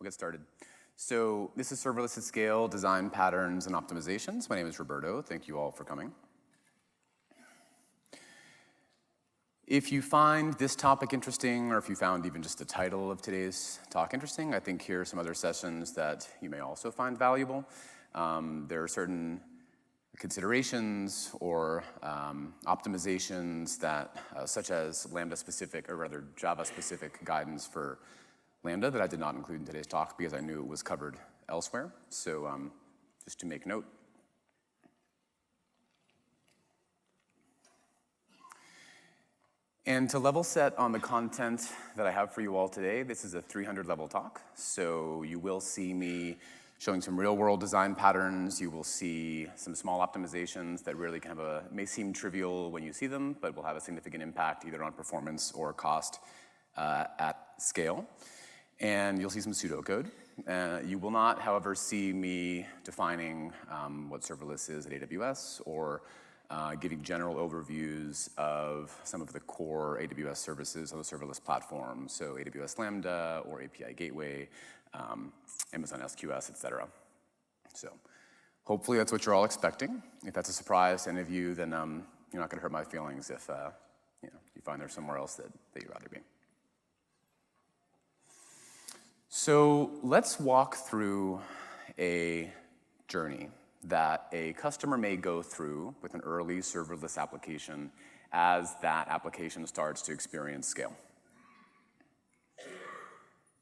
We'll get started. So this is Serverless at Scale, Design Patterns and Optimizations. My name is Roberto. Thank you all for coming. If you find this topic interesting, or if you found even just the title of today's talk interesting, I think here are some other sessions that you may also find valuable. There are certain considerations or optimizations that, such as Lambda-specific, or rather Java-specific guidance for Lambda that I did not include in today's talk because I knew it was covered elsewhere. So just to make note. And to level set on the content that I have for you all today, this is a 300-level talk. So you will see me showing some real-world design patterns. You will see some small optimizations that really kind of may seem trivial when you see them, but will have a significant impact either on performance or cost at scale. And you'll see some pseudocode. You will not, however, see me defining what serverless is at AWS or giving general overviews of some of the core AWS services on the serverless platform, so AWS Lambda or API Gateway, Amazon SQS, et cetera. So hopefully that's what you're all expecting. If that's a surprise to any of you, then you're not going to hurt my feelings if you find there's somewhere else that you'd rather be. So let's walk through a journey that a customer may go through with an early serverless application as that application starts to experience scale.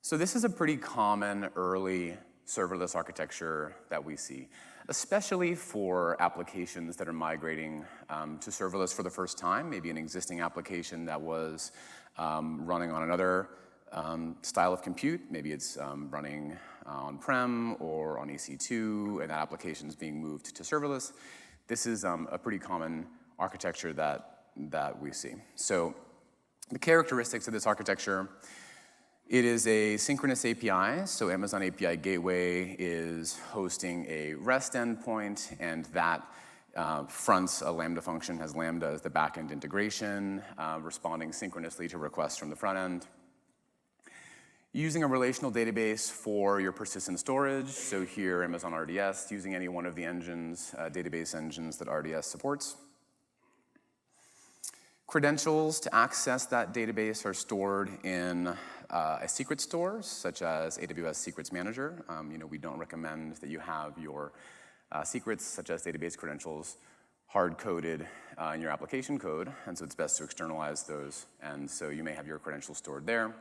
So this is a pretty common early serverless architecture that we see, especially for applications that are migrating to serverless for the first time, maybe an existing application that was running on another style of compute. Maybe it's running on-prem or on EC2, and that application is being moved to serverless. This is a pretty common architecture that we see. So the characteristics of this architecture, it is a synchronous API. So Amazon API Gateway is hosting a REST endpoint, and that fronts a Lambda function, has Lambda as the backend integration, responding synchronously to requests from the front end. Using a relational database for your persistent storage, so here Amazon RDS, using any one of the engines, database engines that RDS supports. Credentials to access that database are stored in a secret store, such as AWS Secrets Manager. We don't recommend that you have your secrets, such as database credentials, hard-coded in your application code, and so it's best to externalize those, and so you may have your credentials stored there.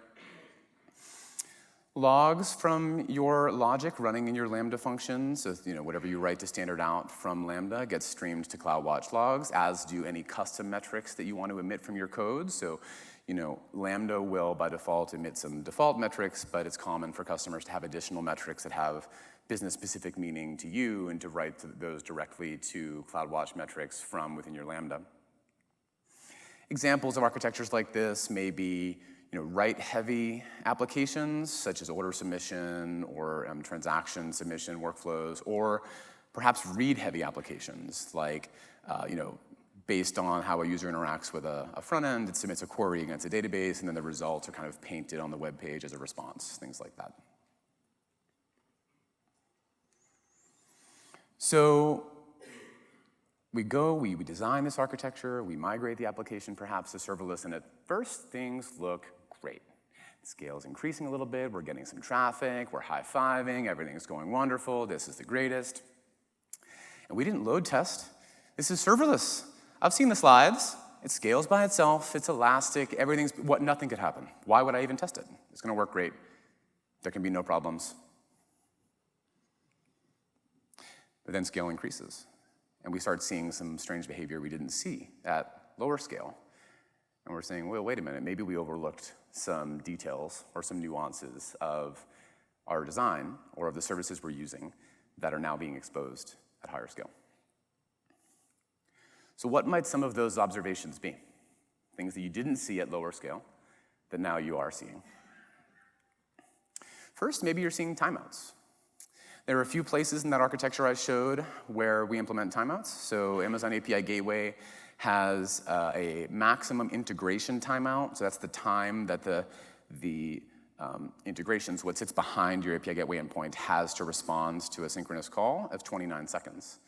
Logs from your logic running in your Lambda functions, so whatever you write to standard out from Lambda gets streamed to Cloudwatch logs, as do any custom metrics that you want to emit from your code. So, Lambda will by default emit some default metrics, but it's common for customers to have additional metrics that have business-specific meaning to you and to write those directly to Cloudwatch Metrics from within your Lambda. Examples of architectures like this may be write-heavy applications, such as order submission or transaction submission workflows, or perhaps read-heavy applications, like, based on how a user interacts with a front end, it submits a query against a database, and then the results are kind of painted on the web page as a response, things like that. So we design this architecture, we migrate the application perhaps to serverless, and at first things look great. The scale is increasing a little bit, we're getting some traffic, we're high-fiving, everything's going wonderful, this is the greatest. And we didn't load test. This is serverless. I've seen the slides. It scales by itself, it's elastic, nothing could happen. Why would I even test it? It's gonna work great. There can be no problems. But then scale increases, and we start seeing some strange behavior we didn't see at lower scale. And we're saying, well, wait a minute, maybe we overlooked some details or some nuances of our design or of the services we're using that are now being exposed at higher scale. So what might some of those observations be? Things that you didn't see at lower scale that now you are seeing. First, maybe you're seeing timeouts. There are a few places in that architecture I showed where we implement timeouts. So Amazon API Gateway has a maximum integration timeout. So that's the time that the integrations, what sits behind your API gateway endpoint has to respond to a synchronous call of 29 seconds.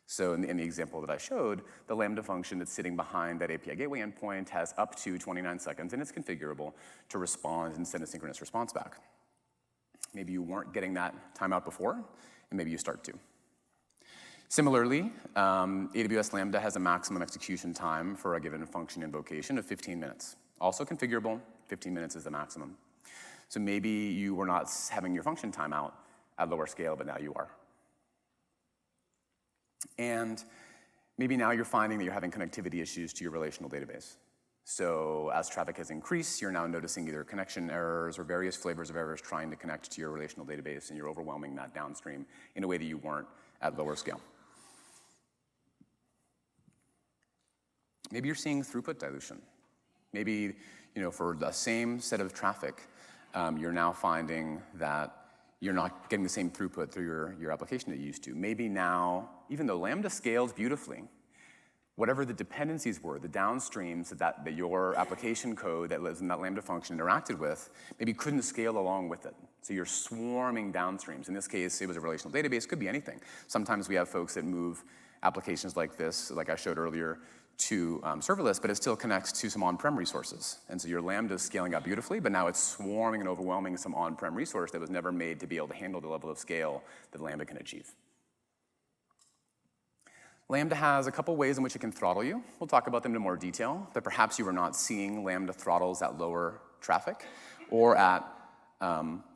So in the example that I showed, the Lambda function that's sitting behind that API gateway endpoint has up to 29 seconds, and it's configurable to respond and send a synchronous response back. Maybe you weren't getting that timeout before, and maybe you start to. Similarly, AWS Lambda has a maximum execution time for a given function invocation of 15 minutes. Also configurable, 15 minutes is the maximum. So maybe you were not having your function timeout at lower scale, but now you are. And maybe now you're finding that you're having connectivity issues to your relational database. So as traffic has increased, you're now noticing either connection errors or various flavors of errors trying to connect to your relational database, and you're overwhelming that downstream in a way that you weren't at lower scale. Maybe you're seeing throughput dilution. Maybe, for the same set of traffic, you're now finding that you're not getting the same throughput through your application that you used to. Maybe now, even though Lambda scales beautifully, whatever the dependencies were, the downstreams that your application code that lives in that Lambda function interacted with, maybe couldn't scale along with it. So you're swarming downstreams. In this case, it was a relational database, could be anything. Sometimes we have folks that move applications like this, like I showed earlier, to serverless, but it still connects to some on-prem resources. And so your Lambda is scaling up beautifully, but now it's swarming and overwhelming some on-prem resource that was never made to be able to handle the level of scale that Lambda can achieve. Lambda has a couple ways in which it can throttle you. We'll talk about them in more detail, but perhaps you were not seeing Lambda throttles at lower traffic or at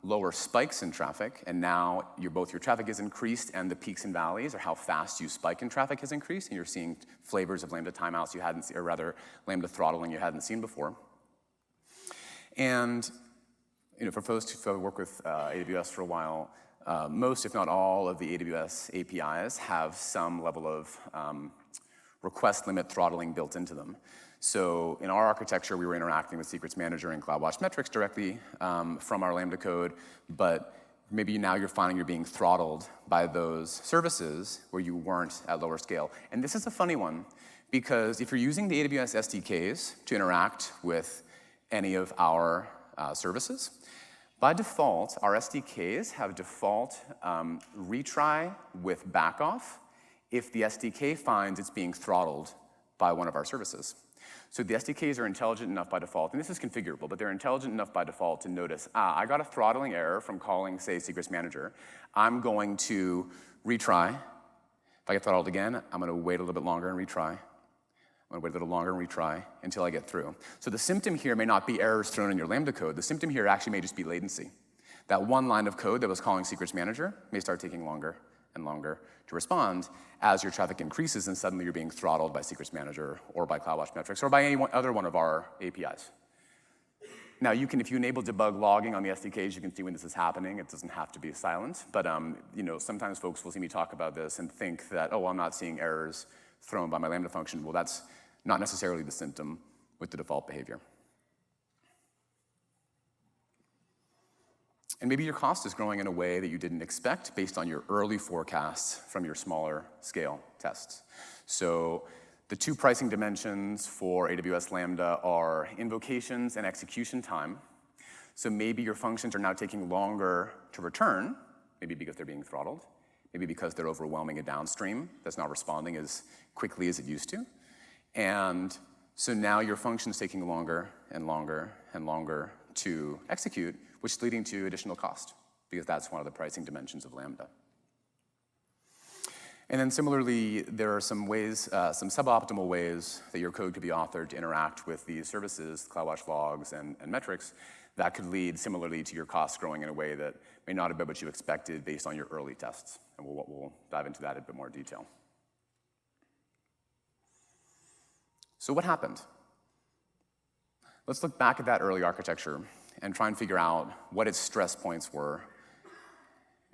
lower spikes in traffic, and now both your traffic has increased and the peaks and valleys, or how fast you spike in traffic, has increased, and you're seeing flavors of Lambda timeouts you hadn't seen, or rather Lambda throttling you hadn't seen before. And for folks who work with AWS for a while, most, if not all, of the AWS APIs have some level of request limit throttling built into them. So in our architecture, we were interacting with Secrets Manager and Cloudwatch Metrics directly from our Lambda code, but maybe now you're finding you're being throttled by those services where you weren't at lower scale. And this is a funny one, because if you're using the AWS SDKs to interact with any of our services, by default, our SDKs have default retry with backoff if the SDK finds it's being throttled by one of our services. So the SDKs are intelligent enough by default, and this is configurable, but they're intelligent enough by default to notice, I got a throttling error from calling, say, Secrets Manager. I'm going to retry. If I get throttled again, I'm going to wait a little bit longer and retry. I'm going to wait a little longer and retry until I get through. So the symptom here may not be errors thrown in your Lambda code. The symptom here actually may just be latency. That one line of code that was calling Secrets Manager may start taking longer and longer to respond as your traffic increases and suddenly you're being throttled by Secrets Manager or by Cloudwatch Metrics or by any other one of our APIs. Now, if you enable debug logging on the SDKs, you can see when this is happening. It doesn't have to be silent, but sometimes folks will see me talk about this and think that, oh, I'm not seeing errors thrown by my Lambda function. Well, that's not necessarily the symptom with the default behavior. And maybe your cost is growing in a way that you didn't expect based on your early forecasts from your smaller scale tests. So the two pricing dimensions for AWS Lambda are invocations and execution time. So maybe your functions are now taking longer to return, maybe because they're being throttled, maybe because they're overwhelming a downstream that's not responding as quickly as it used to. And so now your function's taking longer and longer and longer to execute, which is leading to additional cost, because that's one of the pricing dimensions of Lambda. And then similarly, there are some ways, some suboptimal ways that your code could be authored to interact with these services, CloudWatch logs and metrics, that could lead similarly to your costs growing in a way that may not have been what you expected based on your early tests. And we'll dive into that in a bit more detail. So what happened? Let's look back at that early architecture and try and figure out what its stress points were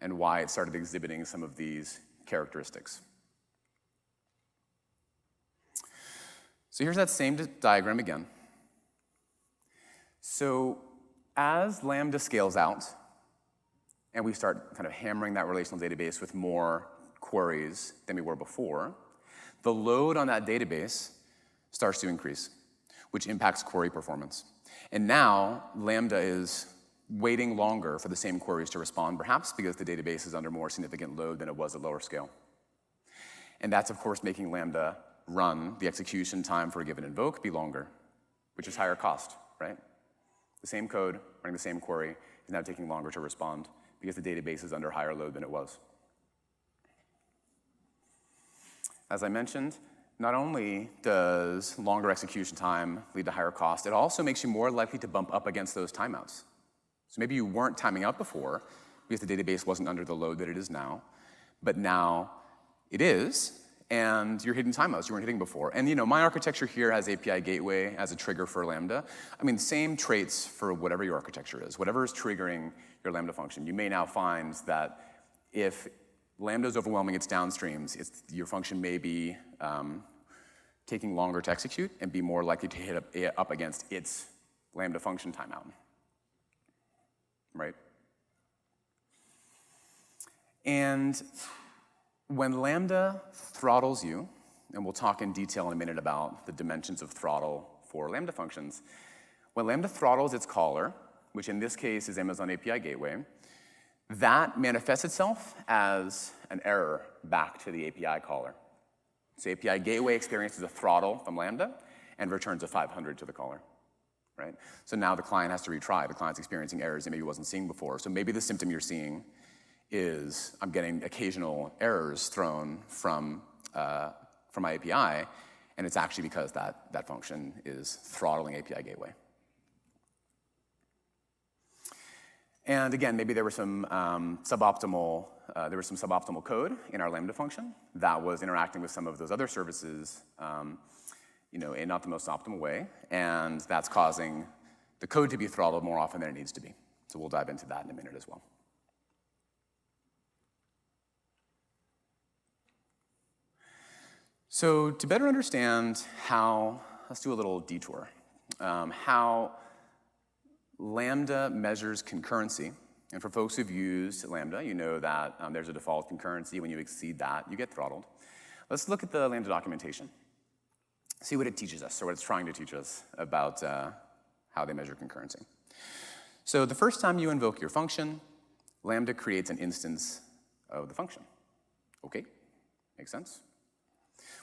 and why it started exhibiting some of these characteristics. So here's that same diagram again. So as Lambda scales out, and we start kind of hammering that relational database with more queries than we were before, the load on that database starts to increase, which impacts query performance. And now, Lambda is waiting longer for the same queries to respond, perhaps because the database is under more significant load than it was at lower scale. And that's, of course, making Lambda run the execution time for a given invoke be longer, which is higher cost, right? The same code running the same query is now taking longer to respond because the database is under higher load than it was. As I mentioned, not only does longer execution time lead to higher cost, it also makes you more likely to bump up against those timeouts. So maybe you weren't timing out before because the database wasn't under the load that it is now, but now it is, and you're hitting timeouts you weren't hitting before. And my architecture here has API gateway as a trigger for Lambda. I mean, same traits for whatever your architecture is. Whatever is triggering your Lambda function, you may now find that if Lambda is overwhelming its downstreams, your function may be taking longer to execute and be more likely to hit up against its Lambda function timeout, right? And when Lambda throttles you, and we'll talk in detail in a minute about the dimensions of throttle for Lambda functions, when Lambda throttles its caller, which in this case is Amazon API Gateway, that manifests itself as an error back to the API caller. So API Gateway experiences a throttle from Lambda and returns a 500 to the caller, right? So now the client has to retry. The client's experiencing errors it maybe wasn't seeing before. So maybe the symptom you're seeing is I'm getting occasional errors thrown from my API, and it's actually because that function is throttling API Gateway. And again, maybe there was some suboptimal code in our Lambda function that was interacting with some of those other services, in not the most optimal way, and that's causing the code to be throttled more often than it needs to be. So we'll dive into that in a minute as well. So to better understand let's do a little detour, how Lambda measures concurrency. And for folks who've used Lambda, you know that there's a default concurrency. When you exceed that, you get throttled. Let's look at the Lambda documentation, see what it teaches us, or what it's trying to teach us about how they measure concurrency. So the first time you invoke your function, Lambda creates an instance of the function. Okay, makes sense.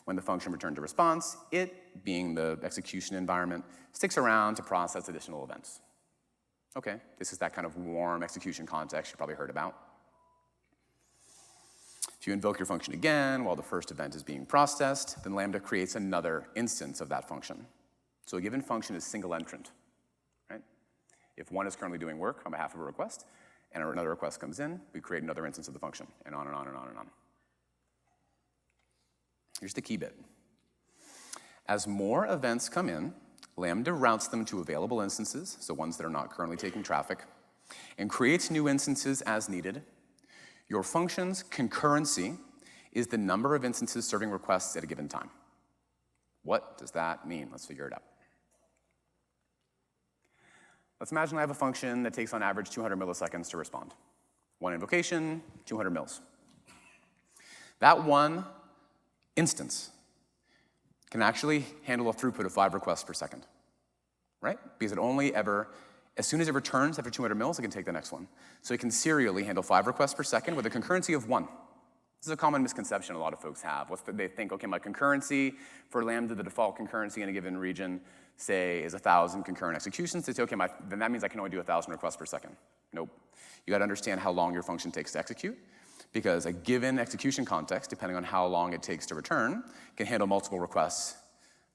When the function returns a response, it, being the execution environment, sticks around to process additional events. Okay, this is that kind of warm execution context you probably heard about. If you invoke your function again while the first event is being processed, then Lambda creates another instance of that function. So a given function is single entrant, right? If one is currently doing work on behalf of a request, and another request comes in, we create another instance of the function, and on and on and on and on. Here's the key bit. As more events come in, Lambda routes them to available instances, so ones that are not currently taking traffic, and creates new instances as needed. Your function's concurrency is the number of instances serving requests at a given time. What does that mean? Let's figure it out. Let's imagine I have a function that takes on average 200 milliseconds to respond. One invocation, 200 mils. That one instance can actually handle a throughput of 5 requests per second, right? Because it only ever, as soon as it returns after 200 mils, it can take the next one. So it can serially handle 5 requests per second with a concurrency of 1. This is a common misconception a lot of folks have. They think, okay, my concurrency for Lambda, the default concurrency in a given region, say, is 1,000 concurrent executions. They say, okay, then that means I can only do 1,000 requests per second. Nope. You got to understand how long your function takes to execute, because a given execution context, depending on how long it takes to return, can handle multiple requests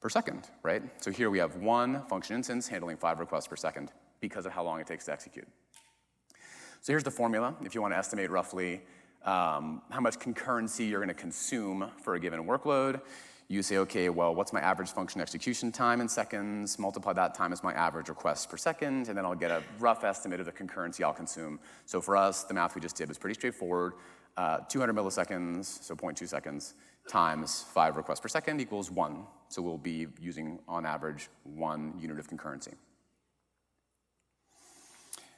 per second, right? So here we have one function instance handling 5 requests per second because of how long it takes to execute. So here's the formula. If you want to estimate roughly how much concurrency you're going to consume for a given workload, you say, okay, well, what's my average function execution time in seconds? Multiply that time as my average requests per second, and then I'll get a rough estimate of the concurrency I'll consume. So for us, the math we just did was pretty straightforward. 200 milliseconds, so 0.2 seconds, times 5 requests per second equals 1. So we'll be using, on average, 1 unit of concurrency.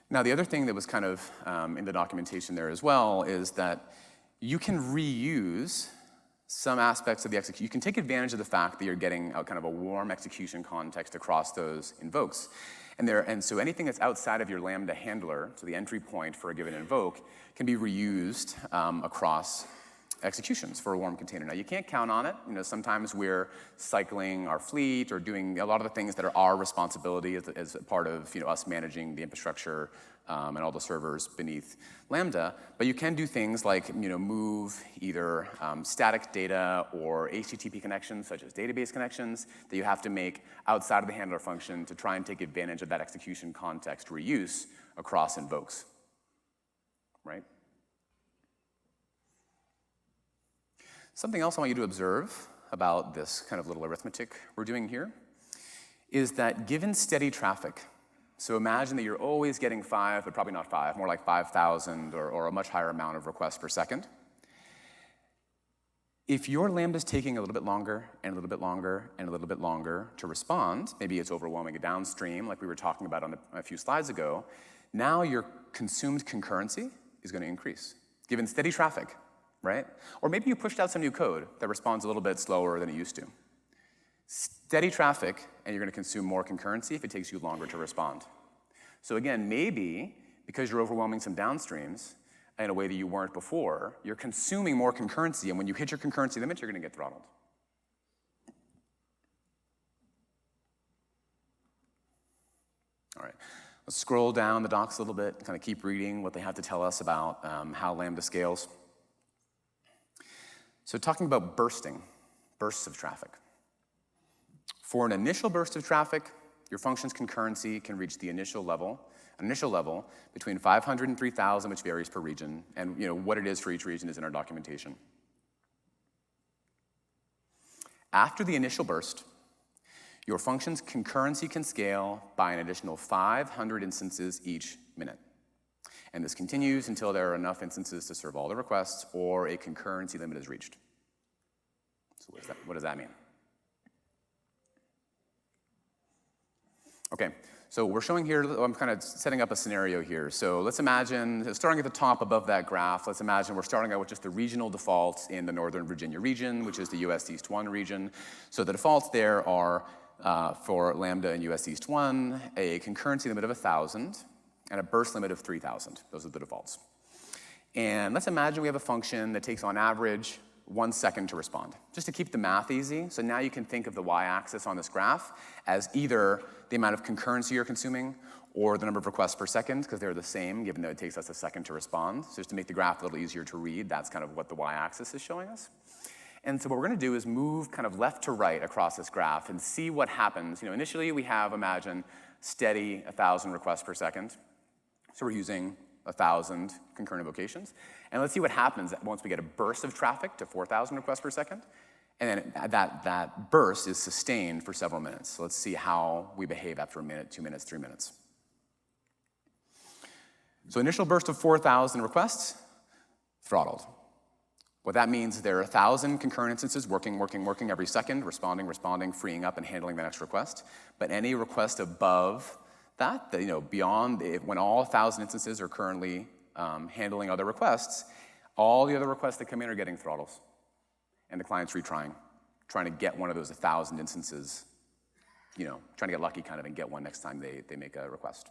Now, the other thing that was kind of in the documentation there as well is that you can reuse some aspects of the execution. You can take advantage of the fact that you're getting a kind of a warm execution context across those invokes. And so anything that's outside of your Lambda handler, so the entry point for a given invoke, can be reused across executions for a warm container. Now, you can't count on it. Sometimes we're cycling our fleet or doing a lot of the things that are our responsibility as a part of us managing the infrastructure and all the servers beneath Lambda. But you can do things like move either static data or HTTP connections, such as database connections, that you have to make outside of the handler function to try and take advantage of that execution context reuse across invokes, right? Something else I want you to observe about this kind of little arithmetic we're doing here is that given steady traffic, so imagine that you're always getting 5, but probably not 5, more like 5,000 or a much higher amount of requests per second. If your Lambda's taking a little bit longer and a little bit longer and a little bit longer to respond, maybe it's overwhelming a downstream like we were talking about on a few slides ago, now your consumed concurrency is going to increase, given steady traffic. Right? Or maybe you pushed out some new code that responds a little bit slower than it used to. Steady traffic, and you're going to consume more concurrency if it takes you longer to respond. So again, maybe because you're overwhelming some downstreams in a way that you weren't before, you're consuming more concurrency, and when you hit your concurrency limit, you're going to get throttled. All right, let's scroll down the docs a little bit and kind of keep reading what they have to tell us about how Lambda scales. So talking about bursts of traffic. For an initial burst of traffic, your function's concurrency can reach the initial level between 500 and 3,000, which varies per region, and what it is for each region is in our documentation. After the initial burst, your function's concurrency can scale by an additional 500 instances each minute. And this continues until there are enough instances to serve all the requests or a concurrency limit is reached. So what does that mean? Okay, so we're showing here, I'm kind of setting up a scenario here. So let's imagine, starting at the top above that graph, let's imagine we're starting out with just the regional defaults in the Northern Virginia region, which is the US East 1 region. So the defaults there are, for Lambda and US East 1, a concurrency limit of 1,000, and a burst limit of 3,000. Those are the defaults. And let's imagine we have a function that takes on average 1 second to respond, just to keep the math easy. So now you can think of the y-axis on this graph as either the amount of concurrency you're consuming or the number of requests per second, because they're the same, given that it takes us a second to respond. So just to make the graph a little easier to read, that's kind of what the y-axis is showing us. And so what we're going to do is move kind of left to right across this graph and see what happens. Initially we have, imagine, steady 1,000 requests per second. So we're using 1,000 concurrent invocations. And let's see what happens once we get a burst of traffic to 4,000 requests per second. And then that burst is sustained for several minutes. So let's see how we behave after a minute, 2 minutes, 3 minutes. So initial burst of 4,000 requests, throttled. What that means is there are 1,000 concurrent instances working every second, responding, freeing up, and handling the next request. But any request above that, beyond, when all 1,000 instances are currently handling other requests, all the other requests that come in are getting throttles. And the client's retrying, trying to get one of those 1,000 instances, trying to get lucky kind of and get one next time they make a request.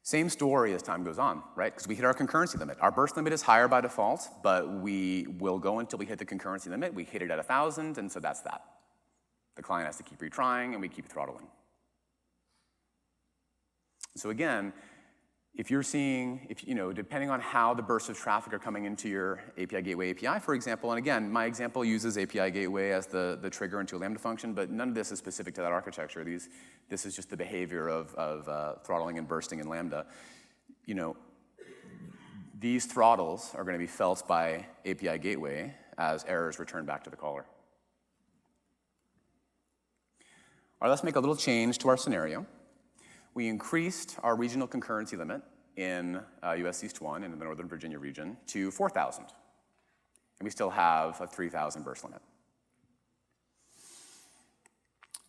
Same story as time goes on, right? Because we hit our concurrency limit. Our burst limit is higher by default, but we will go until we hit the concurrency limit. We hit it at 1,000, and so that's that. The client has to keep retrying, and we keep throttling. So again, if you're seeing, depending on how the bursts of traffic are coming into your API Gateway API, for example, and again, my example uses API Gateway as the trigger into a Lambda function, but none of this is specific to that architecture. This is just the behavior of throttling and bursting in Lambda. These throttles are going to be felt by API Gateway as errors return back to the caller. All right, let's make a little change to our scenario. We increased our regional concurrency limit in US East 1 in the Northern Virginia region to 4,000. And we still have a 3,000 burst limit.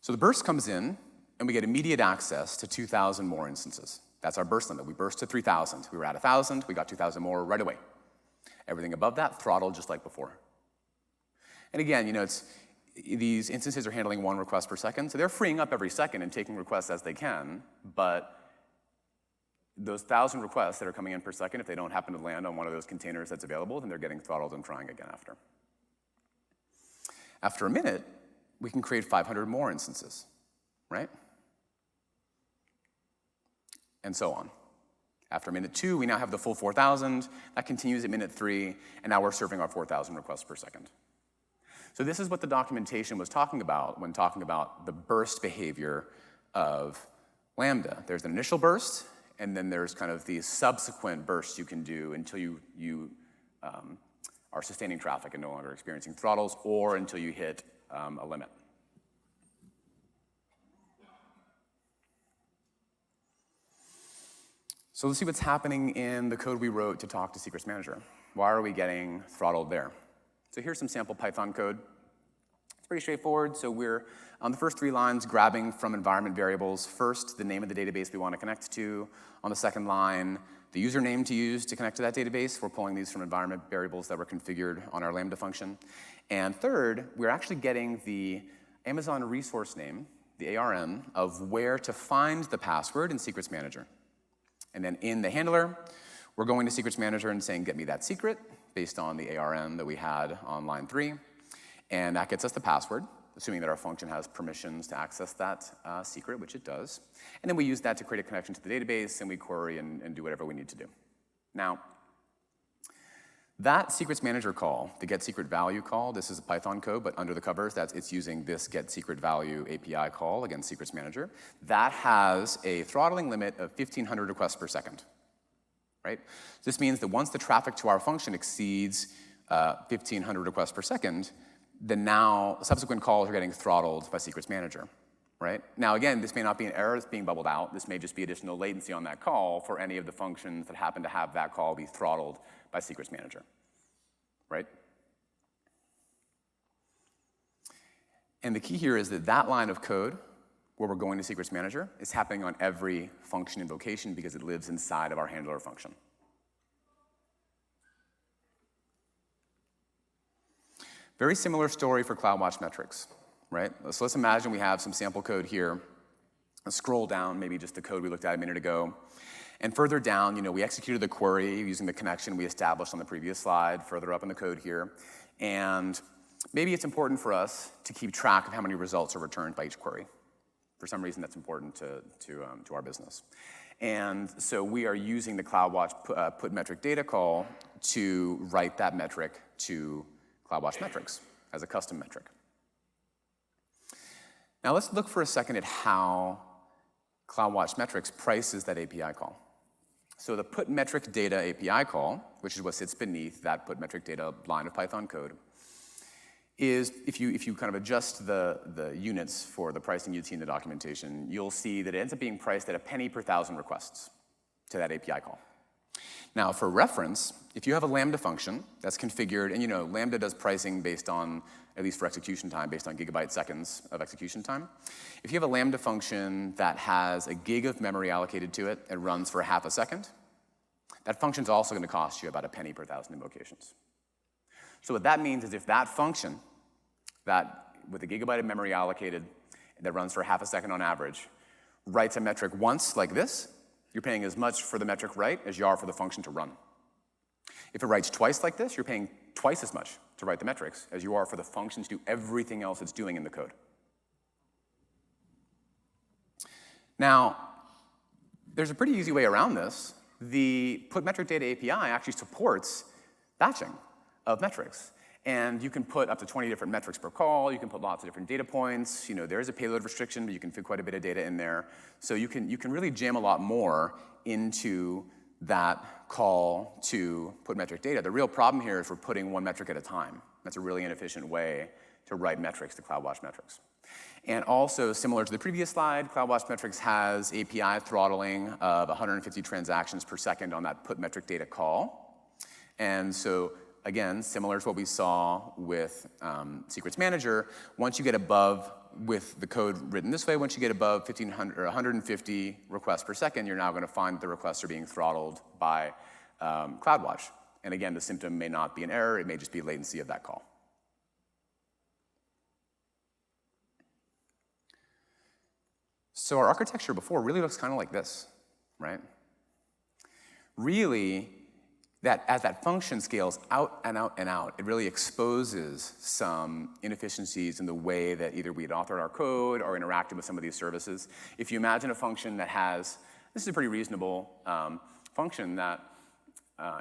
So the burst comes in, and we get immediate access to 2,000 more instances. That's our burst limit. We burst to 3,000. We were at 1,000. We got 2,000 more right away. Everything above that, throttled just like before. And again, these instances are handling 1 request per second, so they're freeing up every second and taking requests as they can, but those 1,000 requests that are coming in per second, if they don't happen to land on one of those containers that's available, then they're getting throttled and trying again after. After a minute, we can create 500 more instances, right? And so on. After minute 2, we now have the full 4,000. That continues at minute 3, and now we're serving our 4,000 requests per second. So this is what the documentation was talking about when talking about the burst behavior of Lambda. There's an initial burst, and then there's kind of these subsequent bursts you can do until you are sustaining traffic and no longer experiencing throttles, or until you hit a limit. So let's see what's happening in the code we wrote to talk to Secrets Manager. Why are we getting throttled there? So here's some sample Python code. It's pretty straightforward. So we're on the first 3 lines grabbing from environment variables. First, the name of the database we want to connect to. On the second line, the username to use to connect to that database. We're pulling these from environment variables that were configured on our Lambda function. And third, we're actually getting the Amazon resource name, the ARN, of where to find the password in Secrets Manager. And then in the handler, we're going to Secrets Manager and saying, get me that secret, based on the ARN that we had on line 3. And that gets us the password, assuming that our function has permissions to access that secret, which it does. And then we use that to create a connection to the database, and we query and do whatever we need to do. Now, that Secrets Manager call, the getSecretValue call, this is a Python code, but under the covers, it's using this getSecretValue API call against Secrets Manager. That has a throttling limit of 1,500 requests per second, right? This means that once the traffic to our function exceeds 1,500 requests per second, then now subsequent calls are getting throttled by Secrets Manager, right? Now again, this may not be an error that's being bubbled out. This may just be additional latency on that call for any of the functions that happen to have that call be throttled by Secrets Manager, right? And the key here is that that line of code where we're going to Secrets Manager is happening on every function invocation because it lives inside of our handler function. Very similar story for Cloudwatch Metrics, right? So let's imagine we have some sample code here. Let's scroll down, maybe just the code we looked at a minute ago. And further down, we executed the query using the connection we established on the previous slide, further up in the code here. And maybe it's important for us to keep track of how many results are returned by each query. For some reason, that's important to our business. And so we are using the Cloudwatch put metric data call to write that metric to Cloudwatch Metrics as a custom metric. Now let's look for a second at how Cloudwatch Metrics prices that API call. So the put metric data API call, which is what sits beneath that put metric data line of Python code, is if you kind of adjust the units for the pricing you'd see in the documentation, you'll see that it ends up being priced at a penny per 1,000 requests to that API call. Now, for reference, if you have a Lambda function that's configured, and Lambda does pricing based on, at least for execution time, based on gigabyte seconds of execution time. If you have a Lambda function that has a gig of memory allocated to it and runs for half a second, that function's also going to cost you about a penny per 1,000 invocations. So what that means is if that function, that with a gigabyte of memory allocated that runs for half a second on average, writes a metric once like this, you're paying as much for the metric write as you are for the function to run. If it writes twice like this, you're paying twice as much to write the metrics as you are for the function to do everything else it's doing in the code. Now, there's a pretty easy way around this. The put metric data API actually supports batching of metrics. And you can put up to 20 different metrics per call. You can put lots of different data points. There is a payload restriction, but you can fit quite a bit of data in there. So you can really jam a lot more into that call to put metric data. The real problem here is we're putting one metric at a time. That's a really inefficient way to write metrics to Cloudwatch Metrics. And also, similar to the previous slide, Cloudwatch Metrics has API throttling of 150 transactions per second on that put metric data call. And so again, similar to what we saw with Secrets Manager, once you get above, with the code written this way, once you get above 1,500 or 150 requests per second, you're now going to find the requests are being throttled by Cloudwatch. And again, the symptom may not be an error, it may just be latency of that call. So our architecture before really looks kind of like this, right? Really, as that function scales out and out and out, it really exposes some inefficiencies in the way that either we had authored our code or interacted with some of these services. If you imagine a function that has, this is a pretty reasonable function that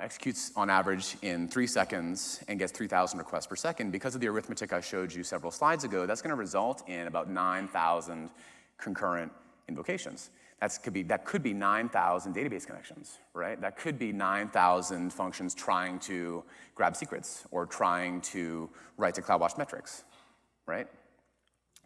executes on average in 3 seconds and gets 3,000 requests per second, because of the arithmetic I showed you several slides ago, that's going to result in about 9,000 concurrent invocations. That could be 9,000 database connections, right? That could be 9,000 functions trying to grab secrets or trying to write to Cloudwatch Metrics, right?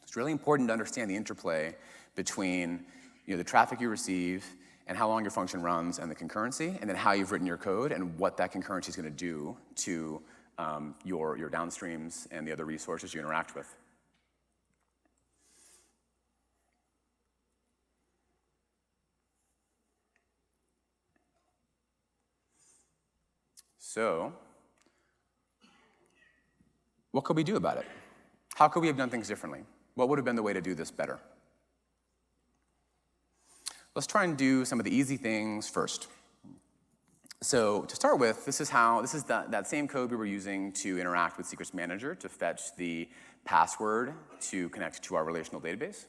It's really important to understand the interplay between the traffic you receive and how long your function runs and the concurrency, and then how you've written your code and what that concurrency is going to do to your downstreams and the other resources you interact with. So, what could we do about it? How could we have done things differently? What would have been the way to do this better? Let's try and do some of the easy things first. So to start with, this is that same code we were using to interact with Secrets Manager to fetch the password to connect to our relational database.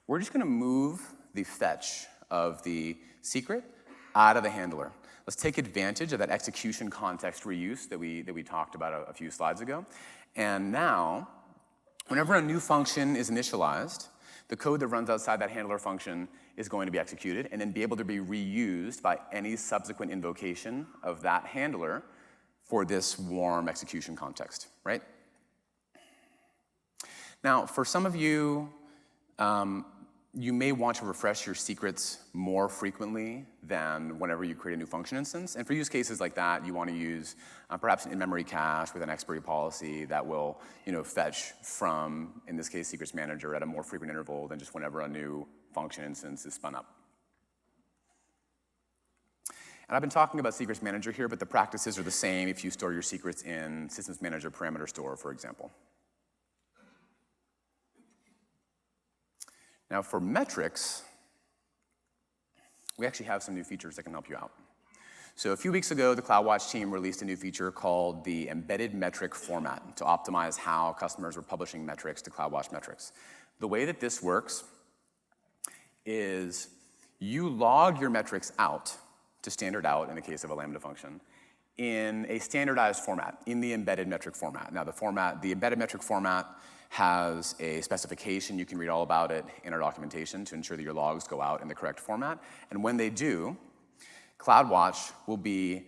We're just going to move the fetch of the secret out of the handler. Let's take advantage of that execution context reuse that we talked about a few slides ago. And now, whenever a new function is initialized, the code that runs outside that handler function is going to be executed and then be able to be reused by any subsequent invocation of that handler for this warm execution context, right? Now, for some of you, you may want to refresh your secrets more frequently than whenever you create a new function instance. And for use cases like that, you want to use perhaps an in-memory cache with an expiry policy that will fetch from, in this case, Secrets Manager at a more frequent interval than just whenever a new function instance is spun up. And I've been talking about Secrets Manager here, but the practices are the same if you store your secrets in Systems Manager Parameter Store, for example. Now for metrics, we actually have some new features that can help you out. So a few weeks ago, the Cloudwatch team released a new feature called the embedded metric format to optimize how customers were publishing metrics to Cloudwatch Metrics. The way that this works is you log your metrics out to standard out in the case of a Lambda function in a standardized format, in the embedded metric format. Now the embedded metric format has a specification. You can read all about it in our documentation to ensure that your logs go out in the correct format. And when they do, Cloudwatch will be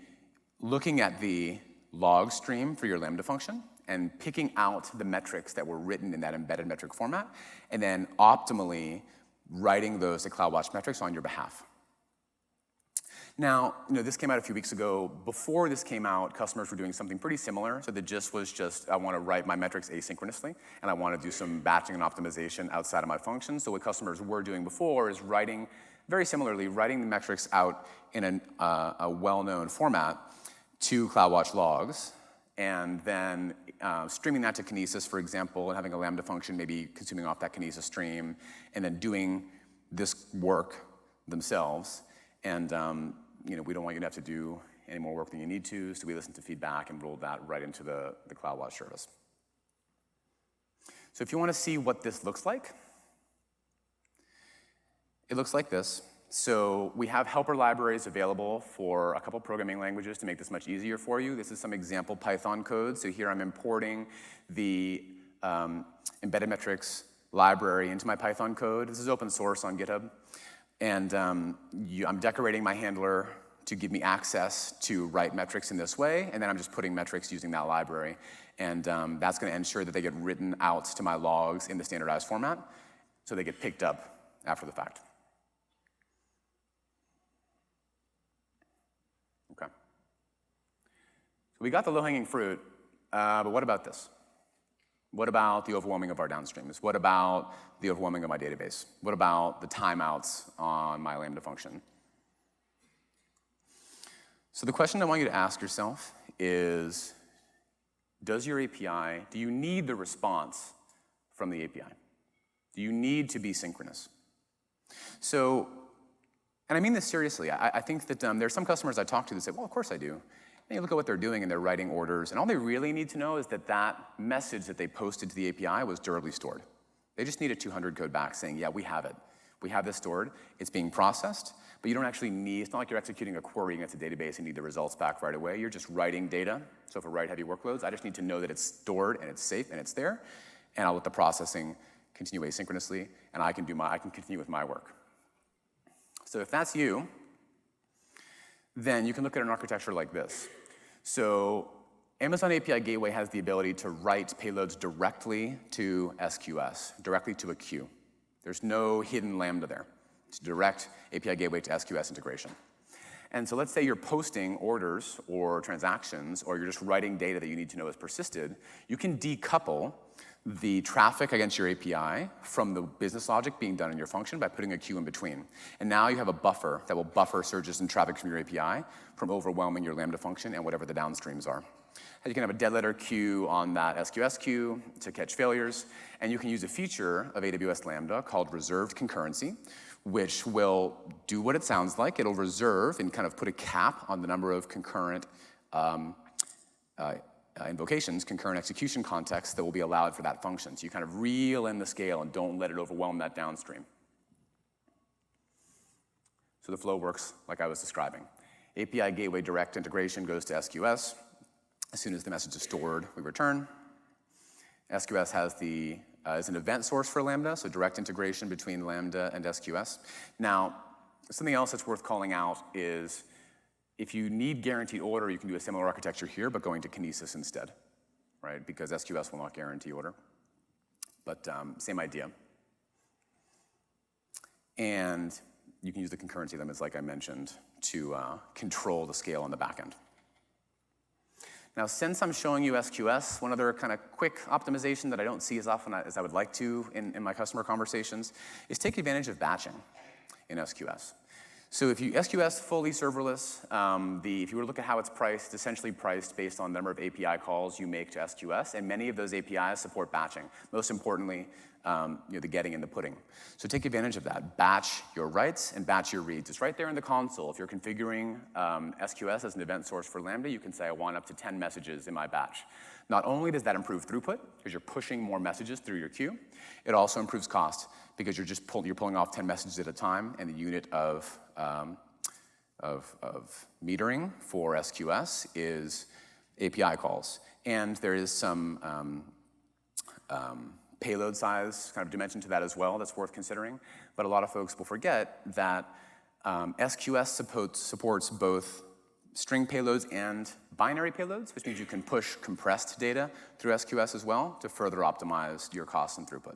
looking at the log stream for your Lambda function and picking out the metrics that were written in that embedded metric format, and then optimally writing those to Cloudwatch Metrics on your behalf. Now, this came out a few weeks ago. Before this came out, customers were doing something pretty similar. So the gist was just, I want to write my metrics asynchronously, and I want to do some batching and optimization outside of my function. So what customers were doing before is very similarly, writing the metrics out in a well-known format to Cloudwatch logs, and then streaming that to Kinesis, for example, and having a Lambda function maybe consuming off that Kinesis stream, and then doing this work themselves. And we don't want you to have to do any more work than you need to, so we listened to feedback and rolled that right into the Cloudwatch service. So if you want to see what this looks like, it looks like this. So we have helper libraries available for a couple programming languages to make this much easier for you. This is some example Python code. So here I'm importing the embedded metrics library into my Python code. This is open source on GitHub. And I'm decorating my handler to give me access to write metrics in this way, and then I'm just putting metrics using that library. And that's going to ensure that they get written out to my logs in the standardized format, so they get picked up after the fact. Okay. So we got the low-hanging fruit, but what about this? What about the overwhelming of our downstreams? What about the overwhelming of my database? What about the timeouts on my Lambda function? So the question I want you to ask yourself is, do you need the response from the API? Do you need to be synchronous? So, and I mean this seriously, I think that there's some customers I talk to that say, well, of course I do. And you look at what they're doing and they're writing orders, and all they really need to know is that that message that they posted to the API was durably stored. They just need a 200 code back saying, yeah, we have it. We have this stored, it's being processed, but you don't actually need, it's not like you're executing a query against a database and need the results back right away. You're just writing data. So for write-heavy workloads, I just need to know that it's stored and it's safe and it's there, and I'll let the processing continue asynchronously, and I can continue with my work. So if that's you, then you can look at an architecture like this. So Amazon API Gateway has the ability to write payloads directly to SQS, directly to a queue. There's no hidden Lambda there. It's direct API Gateway to SQS integration. And so let's say you're posting orders or transactions, or you're just writing data that you need to know is persisted. You can decouple the traffic against your API from the business logic being done in your function by putting a queue in between. And now you have a buffer that will buffer surges in traffic from your API from overwhelming your Lambda function and whatever the downstreams are. And you can have a dead letter queue on that SQS queue to catch failures. And you can use a feature of AWS Lambda called reserved concurrency, which will do what it sounds like. It'll reserve and kind of put a cap on the number of concurrent invocations, concurrent execution contexts that will be allowed for that function. So you kind of reel in the scale and don't let it overwhelm that downstream. So the flow works like I was describing. API Gateway direct integration goes to SQS. As soon as the message is stored, we return. SQS has is an event source for Lambda, so direct integration between Lambda and SQS. Now, something else that's worth calling out is if you need guaranteed order, you can do a similar architecture here, but going to Kinesis instead, right? Because SQS will not guarantee order. But same idea. And you can use the concurrency limits, like I mentioned, to control the scale on the back end. Now, since I'm showing you SQS, one other kind of quick optimization that I don't see as often as I would like to in my customer conversations is take advantage of batching in SQS. So if you SQS fully serverless, if you were to look at how it's priced, it's essentially priced based on the number of API calls you make to SQS, and many of those APIs support batching. Most importantly, the getting and the putting. So take advantage of that. Batch your writes and batch your reads. It's right there in the console. If you're configuring SQS as an event source for Lambda, you can say, I want up to 10 messages in my batch. Not only does that improve throughput, because you're pushing more messages through your queue, it also improves cost, because you're pulling off 10 messages at a time, and the unit of metering for SQS is API calls. And there is some payload size kind of dimension to that as well that's worth considering. But a lot of folks will forget that SQS supports both string payloads and binary payloads, which means you can push compressed data through SQS as well to further optimize your costs and throughput.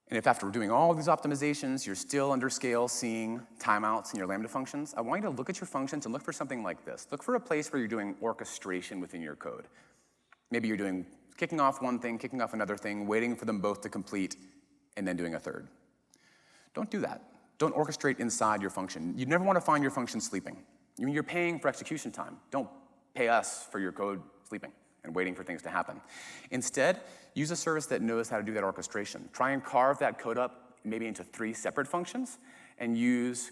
And if after doing all these optimizations, you're still under scale seeing timeouts in your Lambda functions, I want you to look at your functions and look for something like this. Look for a place where you're doing orchestration within your code. Maybe you're kicking off one thing, kicking off another thing, waiting for them both to complete, and then doing a third. Don't do that. Don't orchestrate inside your function. You never want to find your function sleeping. You're paying for execution time. Don't pay us for your code sleeping and waiting for things to happen. Instead, use a service that knows how to do that orchestration. Try and carve that code up maybe into 3 separate functions and use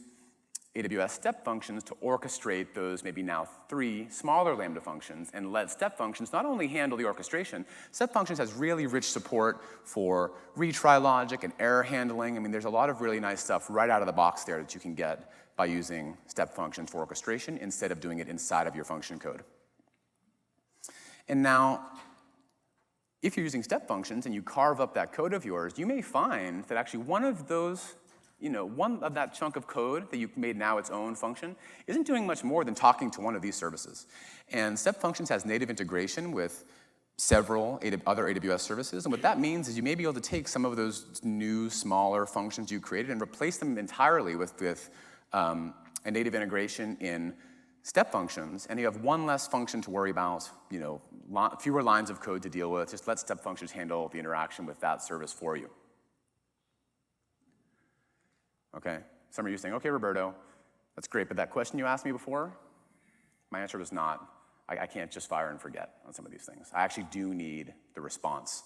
AWS step functions to orchestrate those maybe now 3 smaller Lambda functions and let step functions not only handle the orchestration, step functions has really rich support for retry logic and error handling. I mean, there's a lot of really nice stuff right out of the box there that you can get by using step functions for orchestration instead of doing it inside of your function code. And now, if you're using step functions and you carve up that code of yours, you may find that actually one of those, one of that chunk of code that you've made now its own function isn't doing much more than talking to one of these services. And step functions has native integration with several other AWS services. And what that means is you may be able to take some of those new, smaller functions you created and replace them entirely with a native integration in step functions, and you have one less function to worry about, fewer lines of code to deal with. Just let step functions handle the interaction with that service for you. Okay, some of you saying, okay, Roberto, that's great, but that question you asked me before, my answer was not. I can't just fire and forget on some of these things. I actually do need the response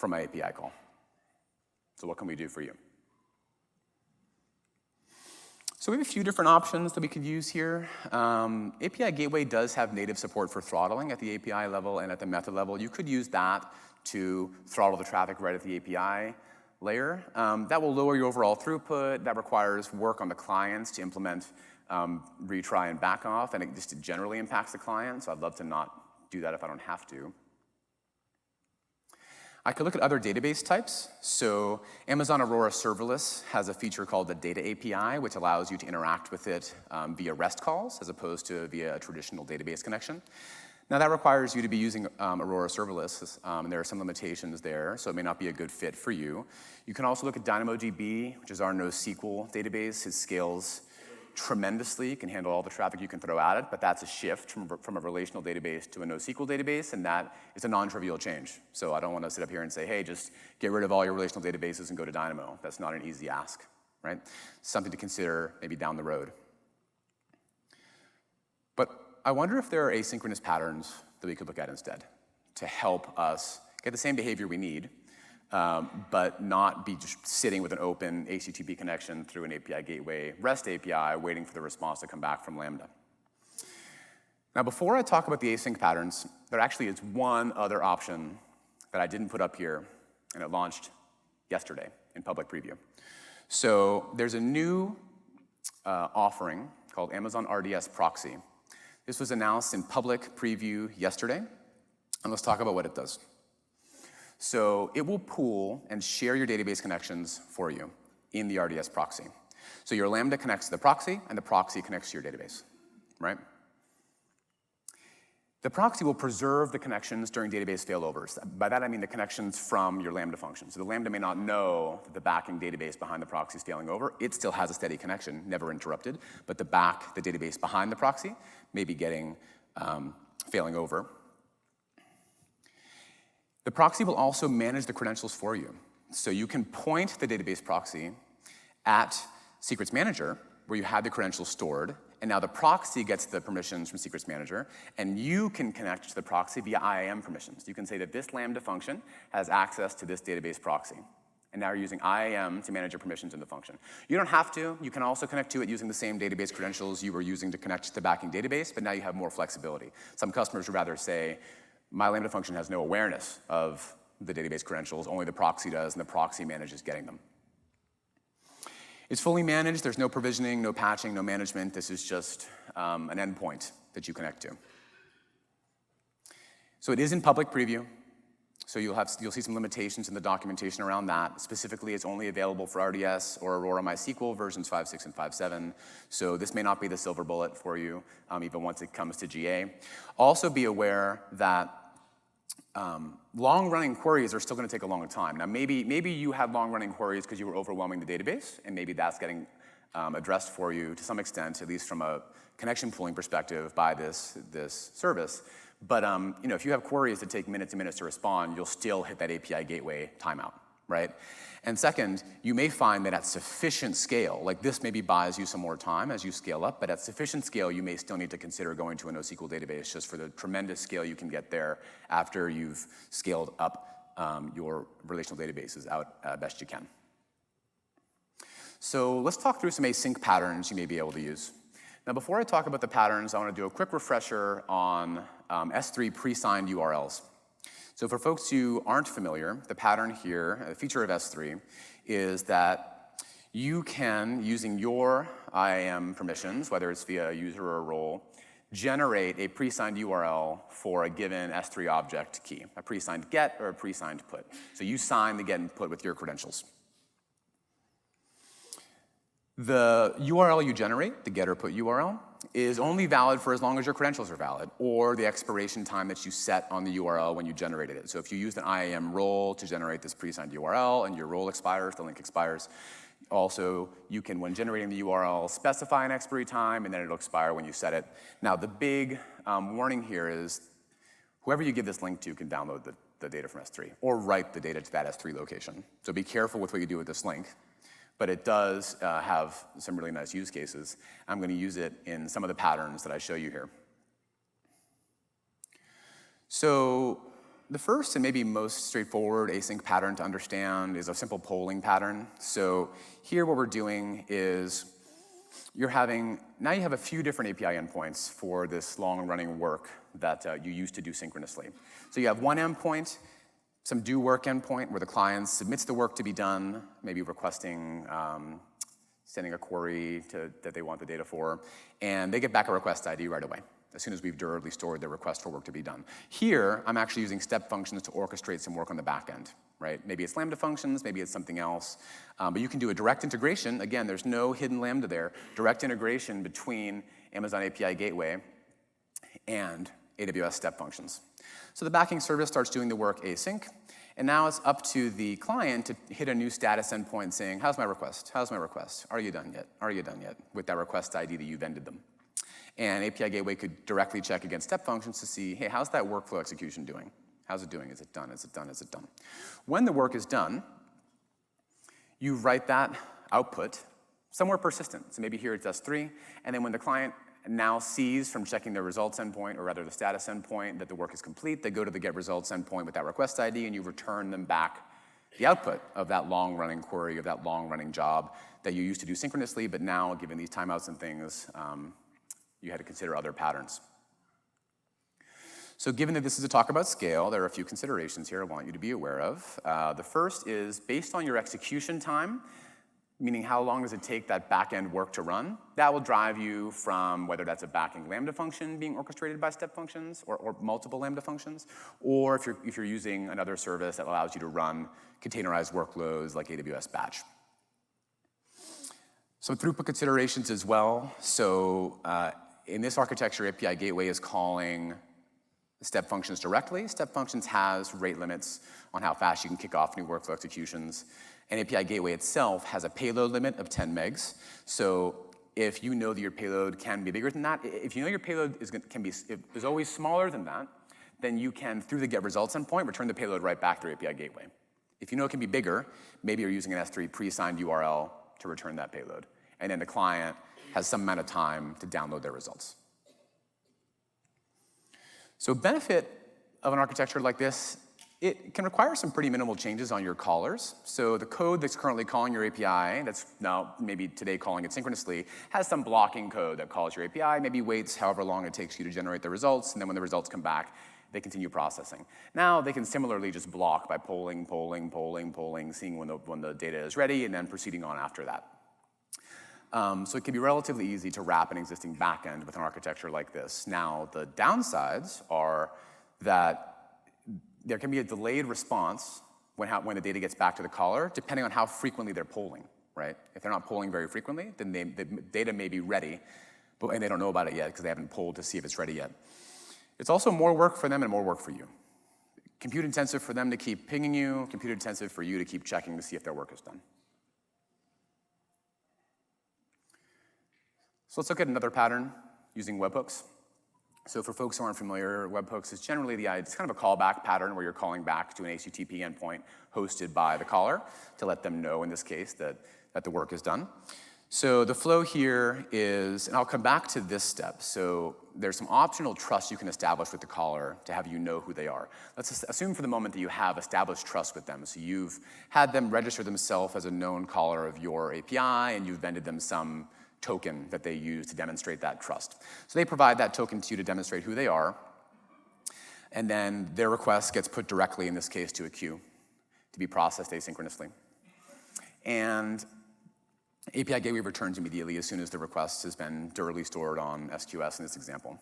from my API call. So what can we do for you? So we have a few different options that we could use here. API Gateway does have native support for throttling at the API level and at the method level. You could use that to throttle the traffic right at the API layer. That will lower your overall throughput. That requires work on the clients to implement retry and back off, and it just generally impacts the client, so I'd love to not do that if I don't have to. I could look at other database types. So Amazon Aurora Serverless has a feature called the Data API, which allows you to interact with it via REST calls as opposed to via a traditional database connection. Now that requires you to be using Aurora Serverless, and there are some limitations there, so it may not be a good fit for you. You can also look at DynamoDB, which is our NoSQL database. It scales tremendously, can handle all the traffic you can throw at it, but that's a shift from a relational database to a NoSQL database, and that is a non-trivial change. So I don't want to sit up here and say, hey, just get rid of all your relational databases and go to Dynamo. That's not an easy ask, right? Something to consider maybe down the road. But I wonder if there are asynchronous patterns that we could look at instead to help us get the same behavior we need, but not be just sitting with an open HTTP connection through an API gateway, REST API, waiting for the response to come back from Lambda. Now, before I talk about the async patterns, there actually is one other option that I didn't put up here, and it launched yesterday in public preview. So there's a new offering called Amazon RDS Proxy. This was announced in public preview yesterday, and let's talk about what it does. So it will pool and share your database connections for you in the RDS proxy. So your Lambda connects to the proxy, and the proxy connects to your database, right? The proxy will preserve the connections during database failovers. By that I mean the connections from your Lambda function. So the Lambda may not know that the backing database behind the proxy is failing over. It still has a steady connection, never interrupted, but the database behind the proxy may be getting failing over. The proxy will also manage the credentials for you. So you can point the database proxy at Secrets Manager, where you had the credentials stored, and now the proxy gets the permissions from Secrets Manager, and you can connect to the proxy via IAM permissions. You can say that this Lambda function has access to this database proxy. And now you're using IAM to manage your permissions in the function. You don't have to. You can also connect to it using the same database credentials you were using to connect to the backing database, but now you have more flexibility. Some customers would rather say, my Lambda function has no awareness of the database credentials, only the proxy does, and the proxy manages getting them. It's fully managed. There's no provisioning, no patching, no management. This is just an endpoint that you connect to. So it is in public preview. So you'll see some limitations in the documentation around that. Specifically, it's only available for RDS or Aurora MySQL versions 5.6 and 5.7. So this may not be the silver bullet for you, even once it comes to GA. Also be aware that long-running queries are still going to take a long time. Now, maybe you had long-running queries because you were overwhelming the database, and maybe that's getting addressed for you to some extent, at least from a connection pooling perspective by this service. But if you have queries that take minutes and minutes to respond, you'll still hit that API gateway timeout, right? And second, you may find that at sufficient scale, like this maybe buys you some more time as you scale up, but at sufficient scale, you may still need to consider going to a NoSQL database just for the tremendous scale you can get there after you've scaled up your relational databases out best you can. So let's talk through some async patterns you may be able to use. Now, before I talk about the patterns, I want to do a quick refresher on S3 pre-signed URLs. So for folks who aren't familiar, the pattern here, the feature of S3, is that you can, using your IAM permissions, whether it's via a user or a role, generate a pre-signed URL for a given S3 object key, a pre-signed get or a pre-signed put. So you sign the get and put with your credentials. The URL you generate, the get or put URL, is only valid for as long as your credentials are valid, or the expiration time that you set on the URL when you generated it. So if you used an IAM role to generate this pre-signed URL and your role expires, the link expires, also you can, when generating the URL, specify an expiry time, and then it'll expire when you set it. Now the big warning here is whoever you give this link to can download the data from S3 or write the data to that S3 location. So be careful with what you do with this link. But it does have some really nice use cases. I'm going to use it in some of the patterns that I show you here. So The first and maybe most straightforward async pattern to understand is a simple polling pattern. So here what we're doing is now you have a few different API endpoints for this long-running work that you used to do synchronously. So you have one endpoint, some do work endpoint where the client submits the work to be done, maybe requesting, sending a query that they want the data for, and they get back a request ID right away, as soon as we've durably stored their request for work to be done. Here, I'm actually using step functions to orchestrate some work on the back end, right? Maybe it's Lambda functions, maybe it's something else, but you can do a direct integration. Again, there's no hidden Lambda there. Direct integration between Amazon API Gateway and AWS step functions. So the backing service starts doing the work async, and now it's up to the client to hit a new status endpoint saying, how's my request? How's my request? Are you done yet? Are you done yet? With that request ID that you vended them. And API Gateway could directly check against step functions to see, hey, how's that workflow execution doing? How's it doing? Is it done? Is it done? Is it done? When the work is done, you write that output somewhere persistent. So maybe here it's S3, and then when the client now sees from checking the results endpoint, or rather the status endpoint, that the work is complete, they go to the get results endpoint with that request ID, and you return them back the output of that long-running query, of that long-running job that you used to do synchronously, but now, given these timeouts and things, you had to consider other patterns. So given that this is a talk about scale, there are a few considerations here I want you to be aware of. The first is, based on your execution time, meaning how long does it take that back-end work to run, that will drive you from whether that's a backing Lambda function being orchestrated by step functions or multiple Lambda functions, or if you're using another service that allows you to run containerized workloads like AWS Batch. Some throughput considerations as well. So in this architecture, API Gateway is calling step functions directly. Step functions has rate limits on how fast you can kick off new workflow executions. And API Gateway itself has a payload limit of 10 megs. So if you know that your payload can be bigger than that, if you know your payload is always smaller than that, then you can, through the get results endpoint, return the payload right back through API Gateway. If you know it can be bigger, maybe you're using an S3 pre-signed URL to return that payload. And then the client has some amount of time to download their results. So benefit of an architecture like this, it can require some pretty minimal changes on your callers. So the code that's currently calling your API, that's now maybe today calling it synchronously, has some blocking code that calls your API, maybe waits however long it takes you to generate the results, and then when the results come back, they continue processing. Now they can similarly just block by polling, seeing when the data is ready, and then proceeding on after that. So it can be relatively easy to wrap an existing backend with an architecture like this. Now, the downsides are that there can be a delayed response when the data gets back to the caller, depending on how frequently they're polling, right? If they're not polling very frequently, then the data may be ready, and they don't know about it yet because they haven't polled to see if it's ready yet. It's also more work for them and more work for you. Compute intensive for them to keep pinging you, compute intensive for you to keep checking to see if their work is done. So let's look at another pattern using webhooks. So for folks who aren't familiar, webhooks is generally it's kind of a callback pattern where you're calling back to an HTTP endpoint hosted by the caller to let them know, in this case, that the work is done. So the flow here is, and I'll come back to this step. So there's some optional trust you can establish with the caller to have you know who they are. Let's assume for the moment that you have established trust with them. So you've had them register themselves as a known caller of your API, and you've vended them some token that they use to demonstrate that trust. So they provide that token to you to demonstrate who they are, and then their request gets put directly, in this case, to a queue to be processed asynchronously. And API Gateway returns immediately as soon as the request has been durably stored on SQS in this example.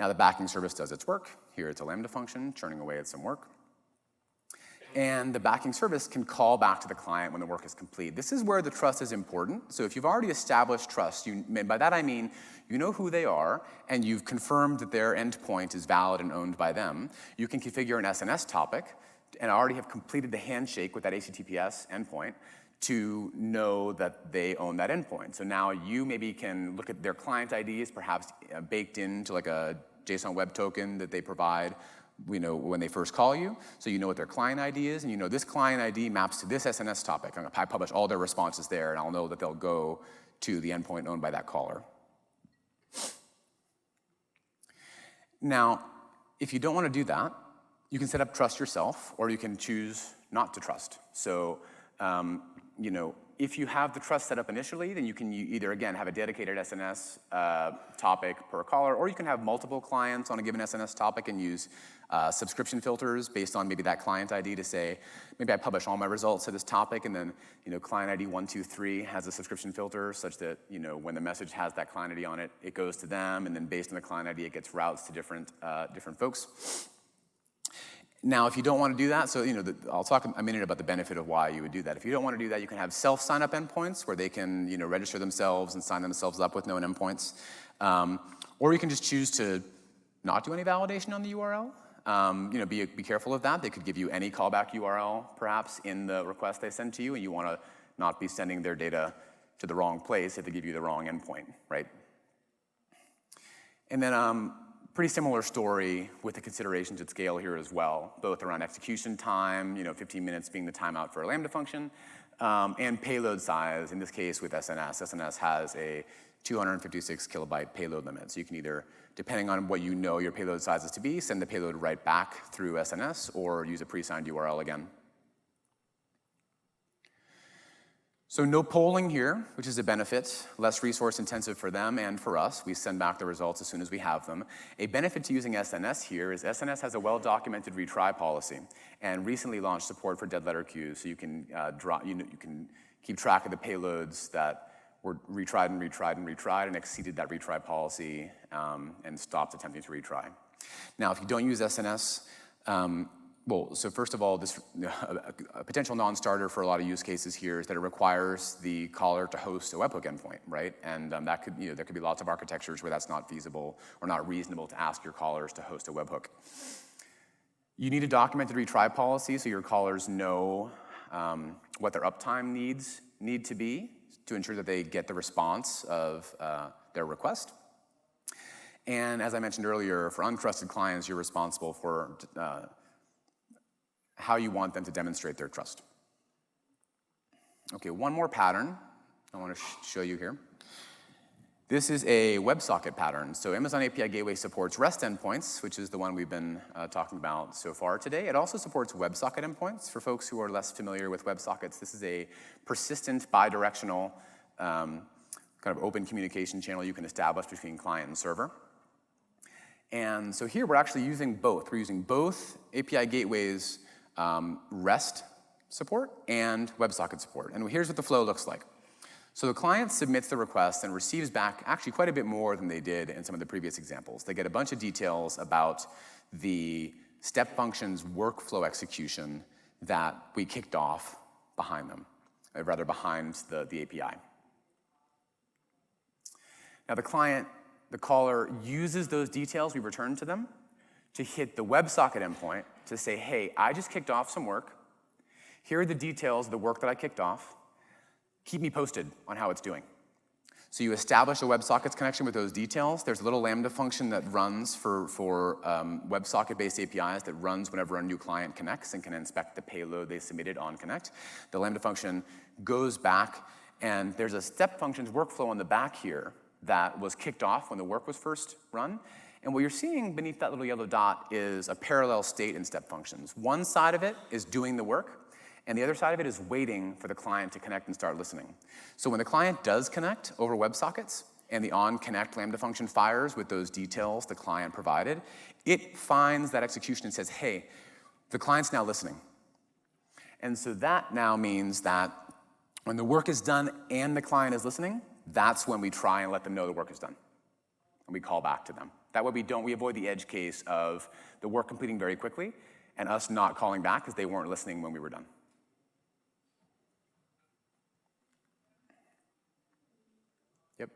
Now the backing service does its work. Here it's a Lambda function churning away at some work. And the backing service can call back to the client when the work is complete. This is where the trust is important. So if you've already established trust, by that I mean you know who they are, and you've confirmed that their endpoint is valid and owned by them, you can configure an SNS topic and already have completed the handshake with that HTTPS endpoint to know that they own that endpoint. So now you maybe can look at their client IDs, perhaps baked into like a JSON web token that they provide when they first call you, so you know what their client ID is, and you know this client ID maps to this SNS topic. I publish all their responses there, and I'll know that they'll go to the endpoint owned by that caller. Now, if you don't want to do that, You can set up trust yourself, or you can choose not to trust. So, if you have the trust set up initially, then you can either, again, have a dedicated SNS topic per caller, or you can have multiple clients on a given SNS topic and use subscription filters based on maybe that client ID to say, maybe I publish all my results to this topic, and then client ID 123 has a subscription filter such that when the message has that client ID on it, it goes to them, and then based on the client ID, it gets routes to different folks. Now, if you don't want to do that, so I'll talk a minute about the benefit of why you would do that. If you don't want to do that, you can have self-sign-up endpoints where they can register themselves and sign themselves up with known endpoints. Or you can just choose to not do any validation on the URL. Be careful of that. They could give you any callback URL, perhaps, in the request they send to you, and you want to not be sending their data to the wrong place if they give you the wrong endpoint, right? And then pretty similar story with the considerations at scale here as well, both around execution time, 15 minutes being the timeout for a Lambda function, and payload size. In this case with SNS, SNS has a 256 kilobyte payload limit. So you can either, depending on what your payload size is to be, send the payload right back through SNS or use a pre-signed URL again. So no polling here, which is a benefit, less resource intensive for them and for us. We send back the results as soon as we have them. A benefit to using SNS here is SNS has a well-documented retry policy and recently launched support for dead letter queues, so you can you can keep track of the payloads that were retried and retried and retried and exceeded that retry policy and stopped attempting to retry. Now, if you don't use SNS, so first of all, this a potential non-starter for a lot of use cases here is that it requires the caller to host a webhook endpoint, right? And that could, there could be lots of architectures where that's not feasible or not reasonable to ask your callers to host a webhook. You need a documented retry policy so your callers know what their uptime needs need to be to ensure that they get the response of their request. And as I mentioned earlier, for untrusted clients, you're responsible for how you want them to demonstrate their trust. Okay, one more pattern I want to show you here. This is a WebSocket pattern. So Amazon API Gateway supports REST endpoints, which is the one we've been talking about so far today. It also supports WebSocket endpoints. For folks who are less familiar with WebSockets, this is a persistent bidirectional kind of open communication channel you can establish between client and server. And so here we're actually using both. We're using both API Gateways REST support and WebSocket support. And here's what the flow looks like. So the client submits the request and receives back actually quite a bit more than they did in some of the previous examples. They get a bunch of details about the step function's workflow execution that we kicked off behind them, rather behind the API. Now the caller uses those details we returned to them to hit the WebSocket endpoint to say, hey, I just kicked off some work. Here are the details of the work that I kicked off. Keep me posted on how it's doing. So you establish a WebSockets connection with those details. There's a little Lambda function that runs for WebSocket-based APIs that runs whenever a new client connects and can inspect the payload they submitted on Connect. The Lambda function goes back, and there's a step functions workflow on the back here that was kicked off when the work was first run. And what you're seeing beneath that little yellow dot is a parallel state in step functions. One side of it is doing the work, and the other side of it is waiting for the client to connect and start listening. So when the client does connect over WebSockets, and the onConnect Lambda function fires with those details the client provided, it finds that execution and says, hey, the client's now listening. And so that now means that when the work is done and the client is listening, that's when we try and let them know the work is done. And we call back to them. That way we avoid the edge case of the work completing very quickly and us not calling back because they weren't listening when we were done. Yep.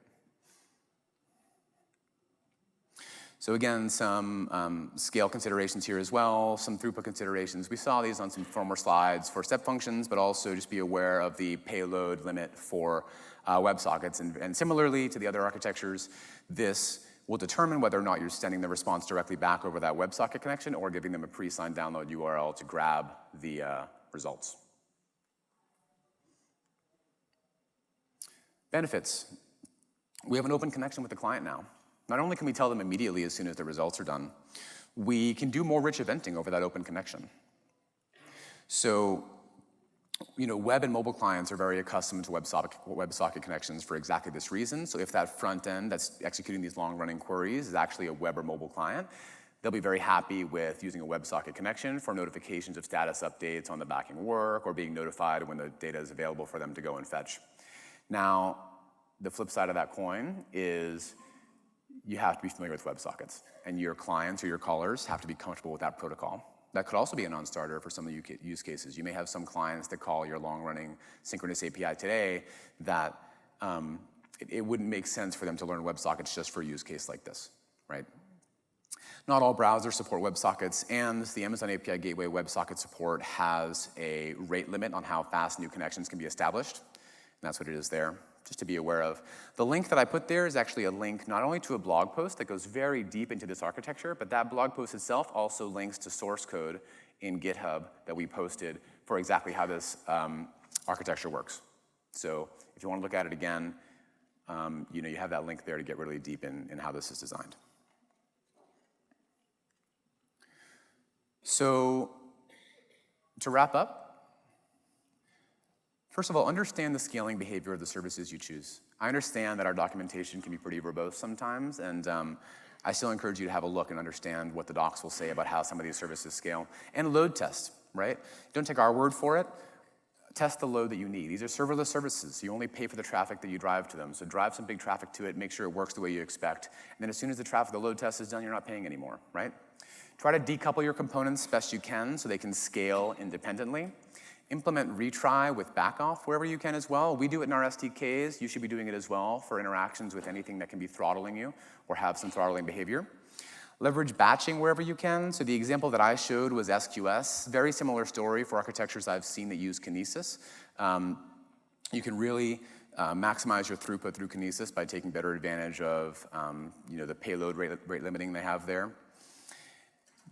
So again, some scale considerations here as well, some throughput considerations. We saw these on some former slides for step functions, but also just be aware of the payload limit for WebSockets. And similarly to the other architectures, this will determine whether or not you're sending the response directly back over that WebSocket connection or giving them a pre-signed download URL to grab the results. Benefits. We have an open connection with the client now. Not only can we tell them immediately as soon as the results are done, we can do more rich eventing over that open connection. So, web and mobile clients are very accustomed to WebSocket connections for exactly this reason. So if that front end that's executing these long-running queries is actually a web or mobile client, they'll be very happy with using a WebSocket connection for notifications of status updates on the backing work or being notified when the data is available for them to go and fetch. Now, the flip side of that coin is you have to be familiar with WebSockets, and your clients or your callers have to be comfortable with that protocol. That could also be a non-starter for some of the use cases. You may have some clients that call your long-running synchronous API today that it wouldn't make sense for them to learn WebSockets just for a use case like this, right? Not all browsers support WebSockets, and the Amazon API Gateway WebSocket support has a rate limit on how fast new connections can be established, and that's what it is there, just to be aware of. The link that I put there is actually a link not only to a blog post that goes very deep into this architecture, but that blog post itself also links to source code in GitHub that we posted for exactly how this architecture works. So if you want to look at it again, you have that link there to get really deep in how this is designed. So to wrap up, first of all, understand the scaling behavior of the services you choose. I understand that our documentation can be pretty verbose sometimes, and I still encourage you to have a look and understand what the docs will say about how some of these services scale. And load test, right? Don't take our word for it. Test the load that you need. These are serverless services. You only pay for the traffic that you drive to them. So drive some big traffic to it, make sure it works the way you expect. And then as soon as the load test is done, you're not paying anymore, right? Try to decouple your components best you can so they can scale independently. Implement retry with backoff wherever you can as well. We do it in our SDKs. You should be doing it as well for interactions with anything that can be throttling you or have some throttling behavior. Leverage batching wherever you can. So the example that I showed was SQS. Very similar story for architectures I've seen that use Kinesis. You can really maximize your throughput through Kinesis by taking better advantage of the payload rate limiting they have there.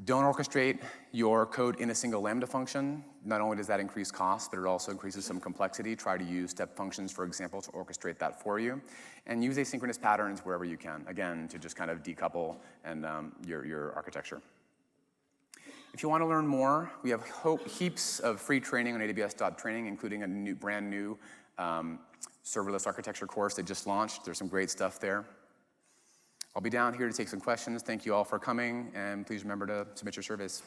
Don't orchestrate your code in a single Lambda function. Not only does that increase cost, but it also increases some complexity. Try to use step functions, for example, to orchestrate that for you. And use asynchronous patterns wherever you can, again, to just kind of decouple and your architecture. If you want to learn more, we have heaps of free training on AWS.training, including a brand new serverless architecture course that just launched. There's some great stuff there. I'll be down here to take some questions. Thank you all for coming, and please remember to submit your surveys.